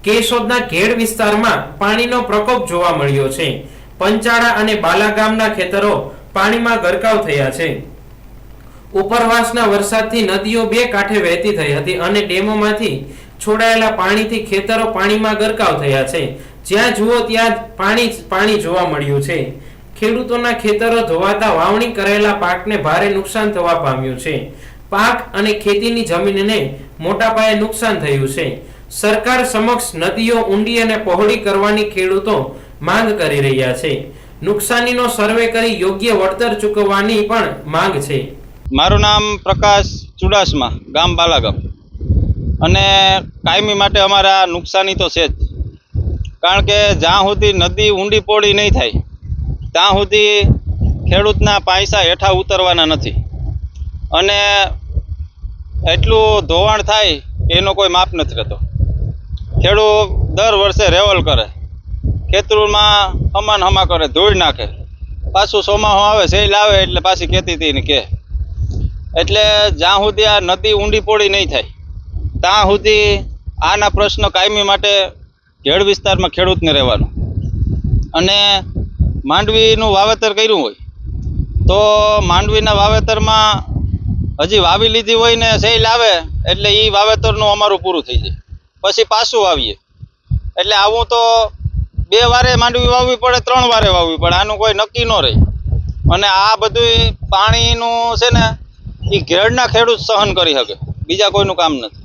કેશોદના ઘેડ વિસ્તારમાં પાણીનો પ્રકોપ જોવા મળ્યો છે। પંચાળા અને બાલા ગામના ખેતરો પાણીમાં ગરકાવ થયા છે। ઉપરવાસના વરસાદથી નદીઓ બે કાંઠે વહેતી થઈ હતી અને ડેમોમાંથી છોડાયેલા પાણીથી ખેતરો પાણીમાં ગરકાવ થયા છે। જ્યાં જુઓ ત્યાં પાણી જોવા મળ્યું છે। ખેડૂતોના ખેતરો ધોવાતા વાવણી કરેલા પાકને ભારે નુકસાન થવા પામ્યું છે। પાક અને ખેતીની જમીનને મોટા પાયે નુકસાન થયું છે। સરકાર સમક્ષ નદીઓ ઊંડી અને પહોળી કરવાની ખેડૂતો માંગ કરી રહ્યા છે। નુકસાનીનો સર્વે કરી યોગ્ય વળતર ચૂકવવાની પણ માંગ છે। મારું નામ પ્રકાશ ચુડાસમા, ગામ બાલાગામ। અને કાયમી માટે અમારા નુકસાની તો છે જ, કારણ કે જ્યાં સુધી નદી ઊંડી પોળી નહીં થાય ત્યાં સુધી ખેડૂતના પૈસા હેઠા ઉતરવાના નથી। અને એટલું ધોવાણ થાય એનો કોઈ માપ નથી રહેતો। ખેડૂત દર વર્ષે રેવલ કરે, ખેતરોમાં હમા કરે, ધોઈ નાખે, પાછું ચોમાસું આવે સેલ આવે એટલે પાછી ખેતી કહે। એટલે જ્યાં સુધી આ નદી ઊંડી પોળી નહીં થાય ત્યાં સુધી આના પ્રશ્ન કાયમી માટે ઘેડ વિસ્તારમાં ખેડૂતને રહેવાનું। અને માંડવીનું વાવેતર કર્યું હોય તો માંડવીના વાવેતરમાં હજી વાવી લીધી હોય ને સેલ આવે એટલે એ વાવેતરનું અમારું પૂરું થઈ જાય, પછી પાછું વાવીએ। એટલે આવું તો 2 વારે માંડવી વાવવી પડે, 3 વારે વાવવી પડે, આનું કોઈ નક્કી ન રહે। અને આ બધું પાણીનું છે ને એ ઘેડના ખેડૂત સહન કરી શકે, બીજા કોઈનું કામ નથી।